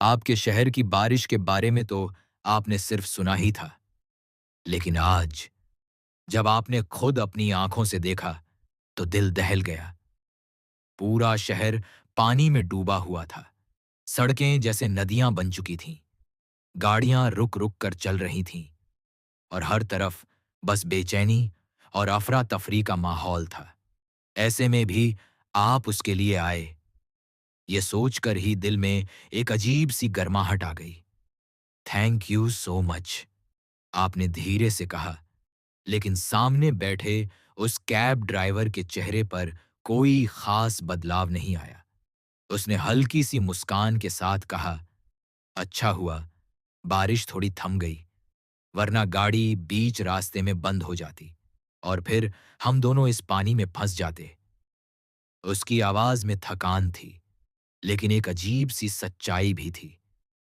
आपके शहर की बारिश के बारे में तो आपने सिर्फ सुना ही था, लेकिन आज जब आपने खुद अपनी आंखों से देखा तो दिल दहल गया। पूरा शहर पानी में डूबा हुआ था। सड़कें जैसे नदियां बन चुकी थीं। गाड़ियां रुक रुक कर चल रही थीं और हर तरफ बस बेचैनी और अफरा तफरी का माहौल था। ऐसे में भी आप उसके लिए आए, ये सोचकर ही दिल में एक अजीब सी गर्माहट आ गई। थैंक यू सो मच, आपने धीरे से कहा, लेकिन सामने बैठे उस कैब ड्राइवर के चेहरे पर कोई खास बदलाव नहीं आया। उसने हल्की सी मुस्कान के साथ कहा, अच्छा हुआ बारिश थोड़ी थम गई, वरना गाड़ी बीच रास्ते में बंद हो जाती और फिर हम दोनों इस पानी में फंस जाते। उसकी आवाज में थकान थी, लेकिन एक अजीब सी सच्चाई भी थी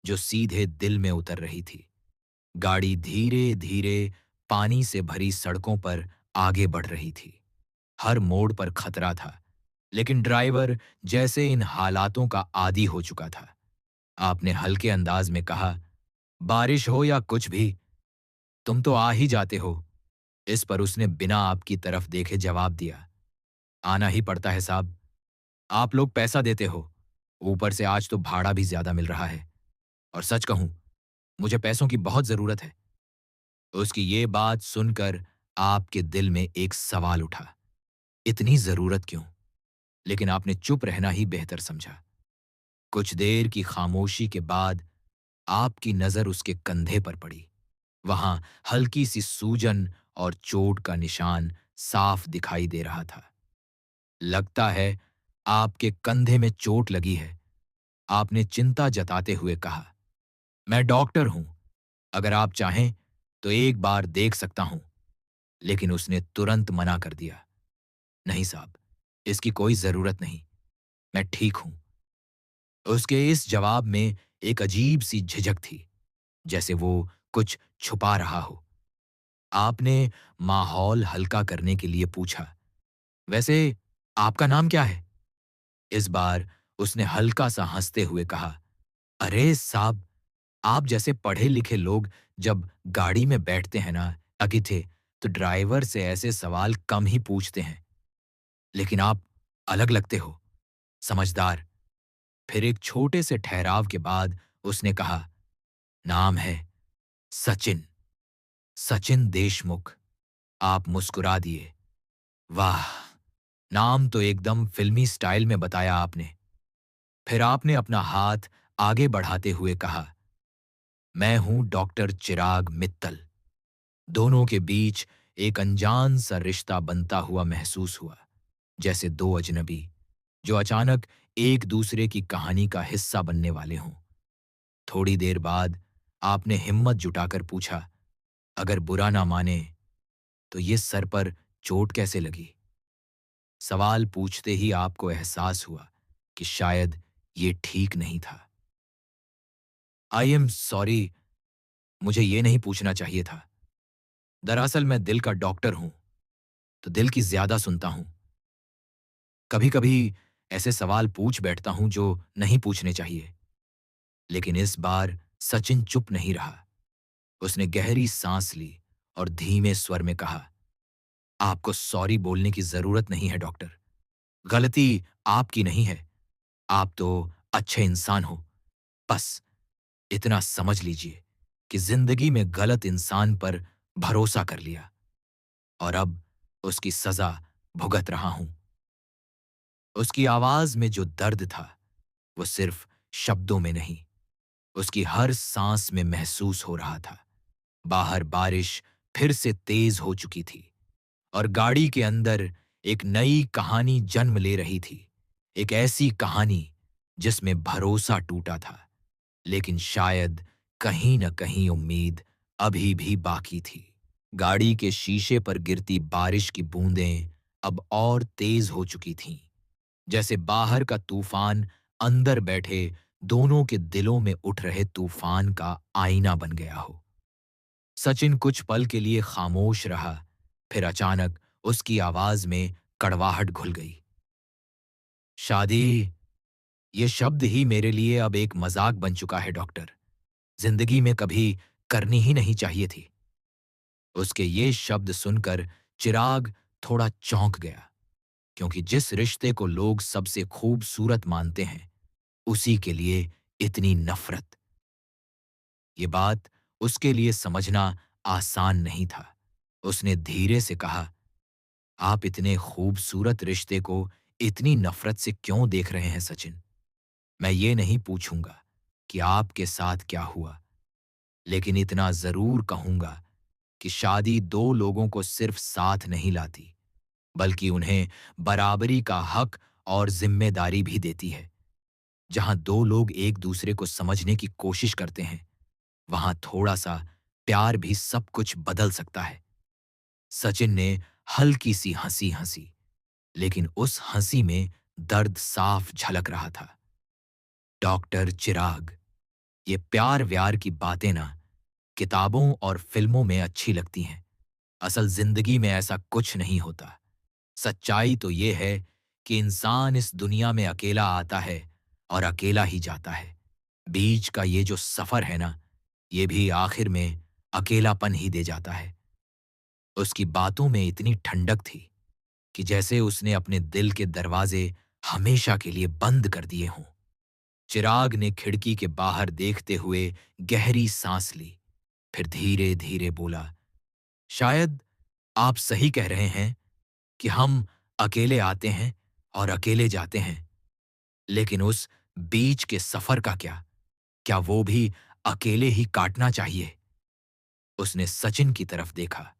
जो सीधे दिल में उतर रही थी। गाड़ी धीरे धीरे पानी से भरी सड़कों पर आगे बढ़ रही थी। हर मोड़ पर खतरा था, लेकिन ड्राइवर जैसे इन हालातों का आदी हो चुका था। आपने हल्के अंदाज में कहा, बारिश हो या कुछ भी, तुम तो आ ही जाते हो। इस पर उसने बिना आपकी तरफ देखे जवाब दिया, आना ही पड़ता है साहब, आप लोग पैसा देते हो, ऊपर से आज तो भाड़ा भी ज्यादा मिल रहा है, और सच कहूं, मुझे पैसों की बहुत जरूरत है। उसकी ये बात सुनकर आपके दिल में एक सवाल उठा, इतनी जरूरत क्यों? लेकिन आपने चुप रहना ही बेहतर समझा। कुछ देर की खामोशी के बाद आपकी नजर उसके कंधे पर पड़ी। वहां हल्की सी सूजन और चोट का निशान साफ दिखाई दे रहा था। लगता है आपके कंधे में चोट लगी है, आपने चिंता जताते हुए कहा। मैं डॉक्टर हूं, अगर आप चाहें तो एक बार देख सकता हूं। लेकिन उसने तुरंत मना कर दिया, नहीं साहब, इसकी कोई जरूरत नहीं, मैं ठीक हूं। उसके इस जवाब में एक अजीब सी झिझक थी, जैसे वो कुछ छुपा रहा हो। आपने माहौल हल्का करने के लिए पूछा, वैसे आपका नाम क्या है? इस बार उसने हल्का सा हंसते हुए कहा, अरे साहब, आप जैसे पढ़े लिखे लोग जब गाड़ी में बैठते हैं ना अगिथे, तो ड्राइवर से ऐसे सवाल कम ही पूछते हैं। लेकिन आप अलग लगते हो, समझदार। फिर एक छोटे से ठहराव के बाद उसने कहा, नाम है सचिन, सचिन देशमुख। आप मुस्कुरा दिए। वाह, नाम तो एकदम फिल्मी स्टाइल में बताया आपने। फिर आपने अपना हाथ आगे बढ़ाते हुए कहा, मैं हूं डॉक्टर चिराग मित्तल। दोनों के बीच एक अनजान सा रिश्ता बनता हुआ महसूस हुआ, जैसे दो अजनबी जो अचानक एक दूसरे की कहानी का हिस्सा बनने वाले हों। थोड़ी देर बाद आपने हिम्मत जुटाकर पूछा, अगर बुरा ना माने तो ये सर पर चोट कैसे लगी? सवाल पूछते ही आपको एहसास हुआ कि शायद ये ठीक नहीं था। आई एम सॉरी, मुझे ये नहीं पूछना चाहिए था। दरअसल मैं दिल का डॉक्टर हूं, तो दिल की ज्यादा सुनता हूं। कभी कभी ऐसे सवाल पूछ बैठता हूं जो नहीं पूछने चाहिए। लेकिन इस बार सचिन चुप नहीं रहा। उसने गहरी सांस ली और धीमे स्वर में कहा, आपको सॉरी बोलने की जरूरत नहीं है डॉक्टर। गलती आपकी नहीं है, आप तो अच्छे इंसान हो। बस इतना समझ लीजिए कि जिंदगी में गलत इंसान पर भरोसा कर लिया और अब उसकी सजा भुगत रहा हूं। उसकी आवाज में जो दर्द था वो सिर्फ शब्दों में नहीं, उसकी हर सांस में महसूस हो रहा था। बाहर बारिश फिर से तेज हो चुकी थी और गाड़ी के अंदर एक नई कहानी जन्म ले रही थी। एक ऐसी कहानी जिसमें भरोसा टूटा था, लेकिन शायद कहीं न कहीं उम्मीद अभी भी बाकी थी। गाड़ी के शीशे पर गिरती बारिश की बूंदें अब और तेज हो चुकी थीं, जैसे बाहर का तूफान अंदर बैठे दोनों के दिलों में उठ रहे तूफान का आईना बन गया हो। सचिन कुछ पल के लिए खामोश रहा, फिर अचानक उसकी आवाज में कड़वाहट घुल गई। शादी, ये शब्द ही मेरे लिए अब एक मजाक बन चुका है डॉक्टर। जिंदगी में कभी करनी ही नहीं चाहिए थी। उसके ये शब्द सुनकर चिराग थोड़ा चौंक गया, क्योंकि जिस रिश्ते को लोग सबसे खूबसूरत मानते हैं, उसी के लिए इतनी नफरत। ये बात उसके लिए समझना आसान नहीं था। उसने धीरे से कहा, आप इतने खूबसूरत रिश्ते को इतनी नफरत से क्यों देख रहे हैं सचिन? मैं ये नहीं पूछूंगा कि आपके साथ क्या हुआ, लेकिन इतना जरूर कहूंगा कि शादी दो लोगों को सिर्फ साथ नहीं लाती, बल्कि उन्हें बराबरी का हक और जिम्मेदारी भी देती है। जहां दो लोग एक दूसरे को समझने की कोशिश करते हैं, वहां थोड़ा सा प्यार भी सब कुछ बदल सकता है। सचिन ने हल्की सी हंसी हंसी, लेकिन उस हंसी में दर्द साफ झलक रहा था। डॉक्टर चिराग, ये प्यार व्यार की बातें ना किताबों और फिल्मों में अच्छी लगती हैं। असल जिंदगी में ऐसा कुछ नहीं होता। सच्चाई तो ये है कि इंसान इस दुनिया में अकेला आता है और अकेला ही जाता है। बीच का ये जो सफर है ना, ये भी आखिर में अकेलापन ही दे जाता है। उसकी बातों में इतनी ठंडक थी कि जैसे उसने अपने दिल के दरवाजे हमेशा के लिए बंद कर दिए हों। चिराग ने खिड़की के बाहर देखते हुए गहरी सांस ली, फिर धीरे धीरे बोला, शायद आप सही कह रहे हैं कि हम अकेले आते हैं और अकेले जाते हैं, लेकिन उस बीच के सफर का क्या? क्या वो भी अकेले ही काटना चाहिए? उसने सचिन की तरफ देखा।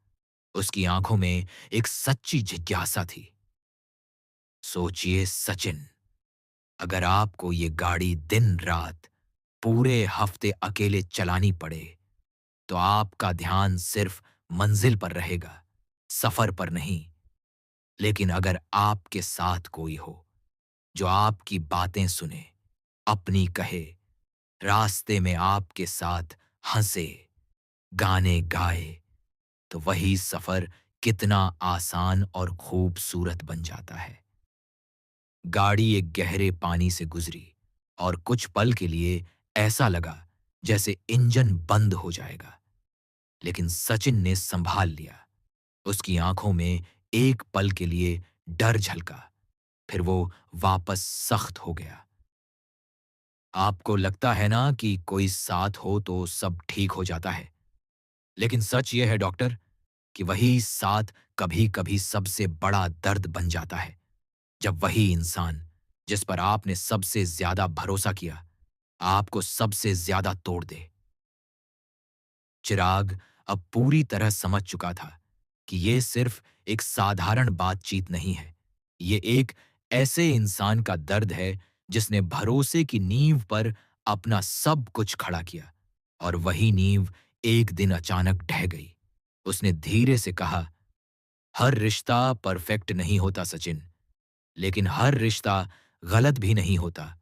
उसकी आंखों में एक सच्ची जिज्ञासा थी। सोचिए सचिन, अगर आपको ये गाड़ी दिन रात पूरे हफ्ते अकेले चलानी पड़े, तो आपका ध्यान सिर्फ मंजिल पर रहेगा, सफर पर नहीं। लेकिन अगर आपके साथ कोई हो जो आपकी बातें सुने, अपनी कहे, रास्ते में आपके साथ हंसे, गाने गाए, तो वही सफर कितना आसान और खूबसूरत बन जाता है। गाड़ी एक गहरे पानी से गुजरी और कुछ पल के लिए ऐसा लगा जैसे इंजन बंद हो जाएगा, लेकिन सचिन ने संभाल लिया। उसकी आंखों में एक पल के लिए डर झलका, फिर वो वापस सख्त हो गया। आपको लगता है ना कि कोई साथ हो तो सब ठीक हो जाता है, लेकिन सच ये है डॉक्टर कि वही साथ कभी-कभी सबसे बड़ा दर्द बन जाता है। जब वही इंसान जिस पर आपने सबसे ज्यादा भरोसा किया, आपको सबसे ज्यादा तोड़ दे। चिराग अब पूरी तरह समझ चुका था कि ये सिर्फ एक साधारण बातचीत नहीं है। ये एक ऐसे इंसान का दर्द है जिसने भरोसे की नींव पर अपना सब कुछ खड़ा किया, और वही नींव एक दिन अचानक ढह गई। उसने धीरे से कहा, हर रिश्ता परफेक्ट नहीं होता सचिन, लेकिन हर रिश्ता गलत भी नहीं होता।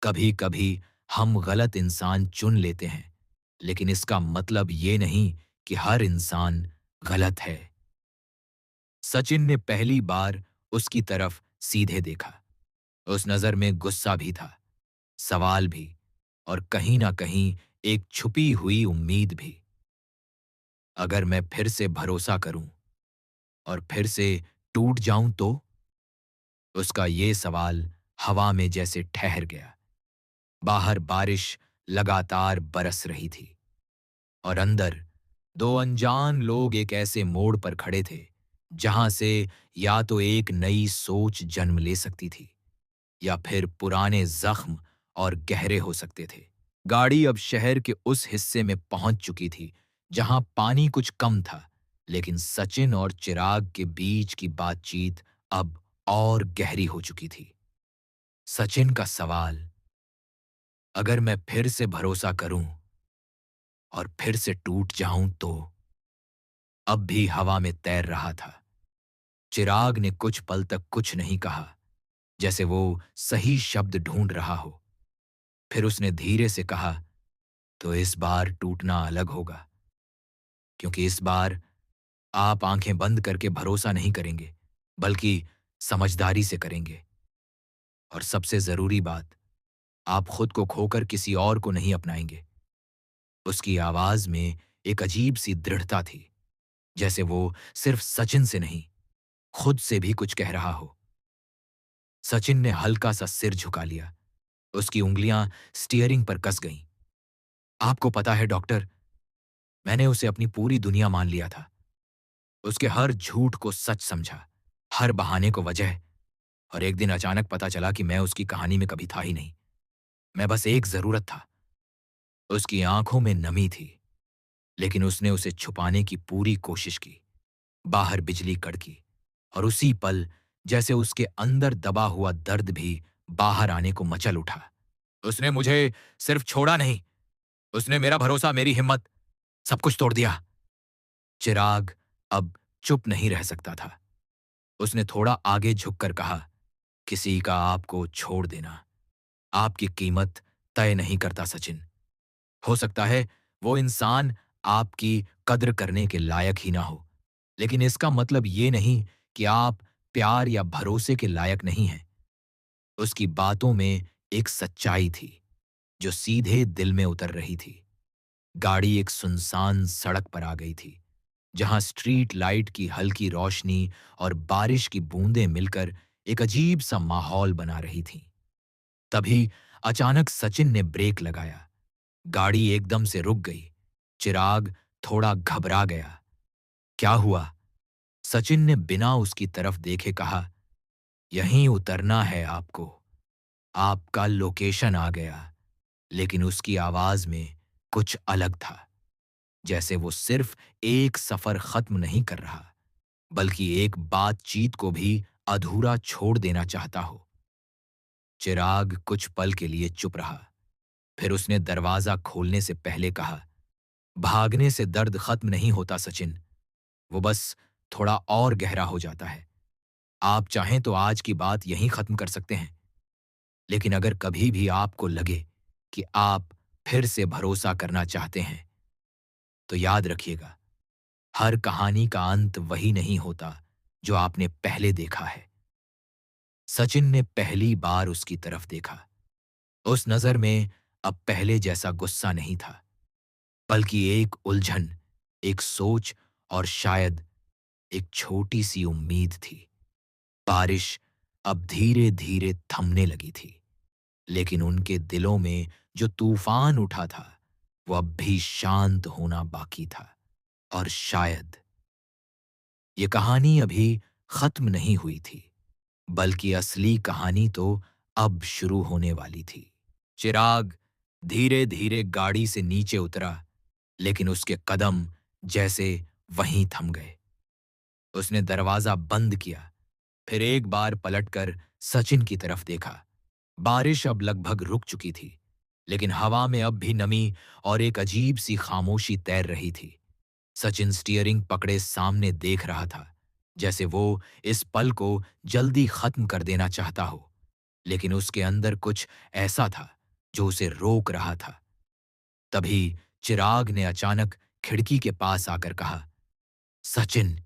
कभी कभी हम गलत इंसान चुन लेते हैं, लेकिन इसका मतलब ये नहीं कि हर इंसान गलत है। सचिन ने पहली बार उसकी तरफ सीधे देखा। उस नजर में गुस्सा भी था, सवाल भी, और कहीं ना कहीं एक छुपी हुई उम्मीद भी। अगर मैं फिर से भरोसा करूं और फिर से टूट जाऊं तो? उसका ये सवाल हवा में जैसे ठहर गया। बाहर बारिश लगातार बरस रही थी, और अंदर दो अनजान लोग एक ऐसे मोड़ पर खड़े थे जहां से या तो एक नई सोच जन्म ले सकती थी, या फिर पुराने जख्म और गहरे हो सकते थे। गाड़ी अब शहर के उस हिस्से में पहुंच चुकी थी जहां पानी कुछ कम था, लेकिन सचिन और चिराग के बीच की बातचीत अब और गहरी हो चुकी थी। सचिन का सवाल, अगर मैं फिर से भरोसा करूं और फिर से टूट जाऊं तो? अब भी हवा में तैर रहा था। चिराग ने कुछ पल तक कुछ नहीं कहा, जैसे वो सही शब्द ढूंढ रहा हो। फिर उसने धीरे से कहा, तो इस बार टूटना अलग होगा, क्योंकि इस बार आप आंखें बंद करके भरोसा नहीं करेंगे, बल्कि समझदारी से करेंगे। और सबसे जरूरी बात, आप खुद को खोकर किसी और को नहीं अपनाएंगे। उसकी आवाज में एक अजीब सी दृढ़ता थी, जैसे वो सिर्फ सचिन से नहीं, खुद से भी कुछ कह रहा हो। सचिन ने हल्का सा सिर झुका लिया। उसकी उंगलियां स्टीयरिंग पर कस गईं। आपको पता है डॉक्टर, मैंने उसे अपनी पूरी दुनिया मान लिया था। उसके हर झूठ को सच समझा, हर बहाने को वजह। और एक दिन अचानक पता चला कि मैं उसकी कहानी में कभी था ही नहीं। मैं बस एक जरूरत था। उसकी आंखों में नमी थी, लेकिन उसने उसे छुपाने की पूरी कोशिश की। बाहर बिजली कड़की, और उसी पल जैसे उसके अंदर दबा हुआ दर्द भी बाहर आने को मचल उठा। उसने मुझे सिर्फ छोड़ा नहीं, उसने मेरा भरोसा, मेरी हिम्मत, सब कुछ तोड़ दिया। चिराग अब चुप नहीं रह सकता था। उसने थोड़ा आगे झुककर कहा, किसी का आपको छोड़ देना आपकी कीमत तय नहीं करता सचिन। हो सकता है वो इंसान आपकी कद्र करने के लायक ही ना हो, लेकिन इसका मतलब ये नहीं कि आप प्यार या भरोसे के लायक नहीं हैं। उसकी बातों में एक सच्चाई थी जो सीधे दिल में उतर रही थी। गाड़ी एक सुनसान सड़क पर आ गई थी, जहां स्ट्रीट लाइट की हल्की रोशनी और बारिश की बूंदें मिलकर एक अजीब सा माहौल बना रही थीं। तभी अचानक सचिन ने ब्रेक लगाया। गाड़ी एकदम से रुक गई। चिराग थोड़ा घबरा गया। क्या हुआ? सचिन ने बिना उसकी तरफ देखे कहा, यहीं उतरना है आपको। आपका लोकेशन आ गया। लेकिन उसकी आवाज में कुछ अलग था, जैसे वो सिर्फ एक सफर खत्म नहीं कर रहा, बल्कि एक बातचीत को भी अधूरा छोड़ देना चाहता हो। चिराग कुछ पल के लिए चुप रहा। फिर उसने दरवाजा खोलने से पहले कहा, भागने से दर्द खत्म नहीं होता सचिन, वो बस थोड़ा और गहरा हो जाता है। आप चाहें तो आज की बात यहीं खत्म कर सकते हैं, लेकिन अगर कभी भी आपको लगे कि आप फिर से भरोसा करना चाहते हैं, तो याद रखिएगा, हर कहानी का अंत वही नहीं होता जो आपने पहले देखा है। सचिन ने पहली बार उसकी तरफ देखा। उस नजर में अब पहले जैसा गुस्सा नहीं था, बल्कि एक उलझन, एक सोच, और शायद एक छोटी सी उम्मीद थी। बारिश अब धीरे धीरे थमने लगी थी, लेकिन उनके दिलों में जो तूफान उठा था, वो अब भी शांत होना बाकी था। और शायद ये कहानी अभी खत्म नहीं हुई थी, बल्कि असली कहानी तो अब शुरू होने वाली थी। चिराग धीरे धीरे गाड़ी से नीचे उतरा, लेकिन उसके कदम जैसे वहीं थम गए। उसने दरवाजा बंद किया, फिर एक बार पलटकर सचिन की तरफ देखा। बारिश अब लगभग रुक चुकी थी, लेकिन हवा में अब भी नमी और एक अजीब सी खामोशी तैर रही थी। सचिन स्टीयरिंग पकड़े सामने देख रहा था, जैसे वो इस पल को जल्दी खत्म कर देना चाहता हो, लेकिन उसके अंदर कुछ ऐसा था जो उसे रोक रहा था। तभी चिराग ने अचानक खिड़की के पास आकर कहा, सचिन,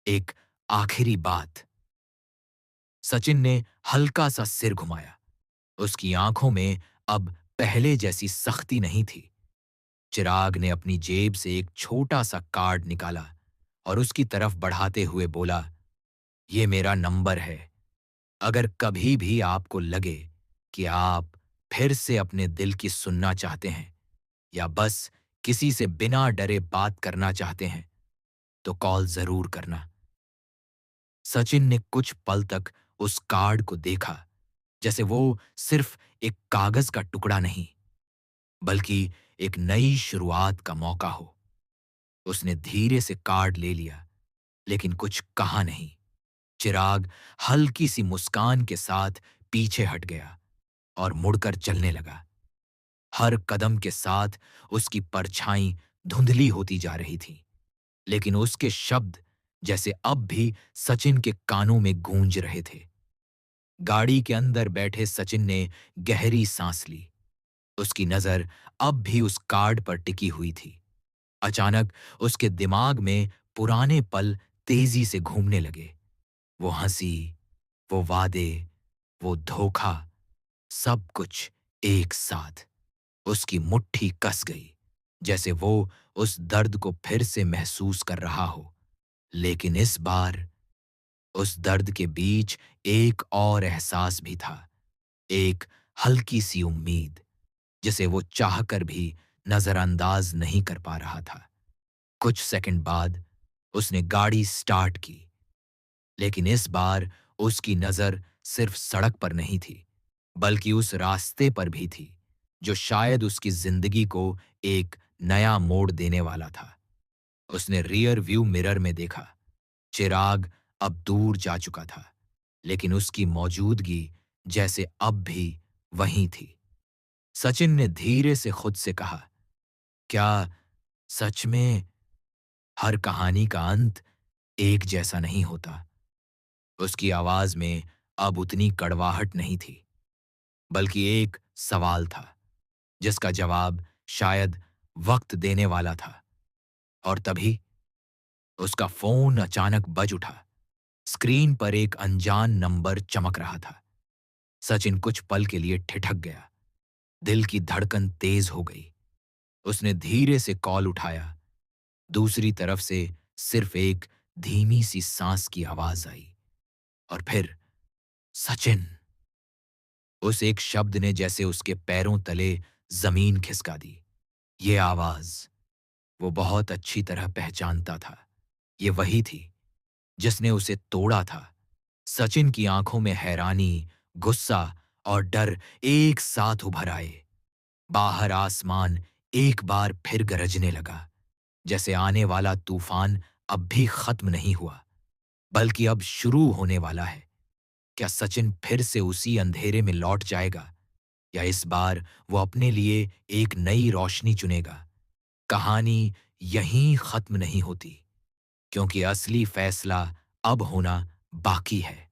एक आखिरी बात। सचिन ने हल्का सा सिर घुमाया। उसकी आंखों में अब पहले जैसी सख्ती नहीं थी। चिराग ने अपनी जेब से एक छोटा सा कार्ड निकाला और उसकी तरफ बढ़ाते हुए बोला, ये मेरा नंबर है। अगर कभी भी आपको लगे कि आप फिर से अपने दिल की सुनना चाहते हैं, या बस किसी से बिना डरे बात करना चाहते हैं, तो कॉल जरूर करना। सचिन ने कुछ पल तक उस कार्ड को देखा, जैसे वो सिर्फ एक कागज का टुकड़ा नहीं, बल्कि एक नई शुरुआत का मौका हो। उसने धीरे से कार्ड ले लिया, लेकिन कुछ कहा नहीं। चिराग हल्की सी मुस्कान के साथ पीछे हट गया और मुड़कर चलने लगा। हर कदम के साथ उसकी परछाई धुंधली होती जा रही थी, लेकिन उसके शब्द जैसे अब भी सचिन के कानों में गूंज रहे थे। गाड़ी के अंदर बैठे सचिन ने गहरी सांस ली। उसकी नजर अब भी उस कार्ड पर टिकी हुई थी। अचानक उसके दिमाग में पुराने पल तेजी से घूमने लगे। वो हंसी, वो वादे, वो धोखा, सब कुछ एक साथ उसकी मुट्ठी कस गई, जैसे वो उस दर्द को फिर से महसूस कर रहा हो। लेकिन इस बार उस दर्द के बीच एक और एहसास भी था, एक हल्की सी उम्मीद, जिसे वो चाहकर भी नजरअंदाज नहीं कर पा रहा था। कुछ सेकंड बाद उसने गाड़ी स्टार्ट की, लेकिन इस बार उसकी नजर सिर्फ सड़क पर नहीं थी, बल्कि उस रास्ते पर भी थी जो शायद उसकी जिंदगी को एक नया मोड़ देने वाला था। उसने रियर व्यू मिरर में देखा। चिराग अब दूर जा चुका था, लेकिन उसकी मौजूदगी जैसे अब भी वहीं थी। सचिन ने धीरे से खुद से कहा, क्या सच में हर कहानी का अंत एक जैसा नहीं होता? उसकी आवाज में अब उतनी कड़वाहट नहीं थी, बल्कि एक सवाल था जिसका जवाब शायद वक्त देने वाला था। और तभी उसका फोन अचानक बज उठा। स्क्रीन पर एक अनजान नंबर चमक रहा था। सचिन कुछ पल के लिए ठिठक गया। दिल की धड़कन तेज हो गई। उसने धीरे से कॉल उठाया। दूसरी तरफ से सिर्फ एक धीमी सी सांस की आवाज आई, और फिर सचिन। उस एक शब्द ने जैसे उसके पैरों तले जमीन खिसका दी। ये आवाज वो बहुत अच्छी तरह पहचानता था। ये वही थी जिसने उसे तोड़ा था। सचिन की आंखों में हैरानी, गुस्सा और डर एक साथ उभर आए। बाहर आसमान एक बार फिर गरजने लगा, जैसे आने वाला तूफान अब भी खत्म नहीं हुआ, बल्कि अब शुरू होने वाला है। क्या सचिन फिर से उसी अंधेरे में लौट जाएगा, या इस बार वो अपने लिए एक नई रोशनी चुनेगा? कहानी यहीं खत्म नहीं होती, क्योंकि असली फैसला अब होना बाकी है।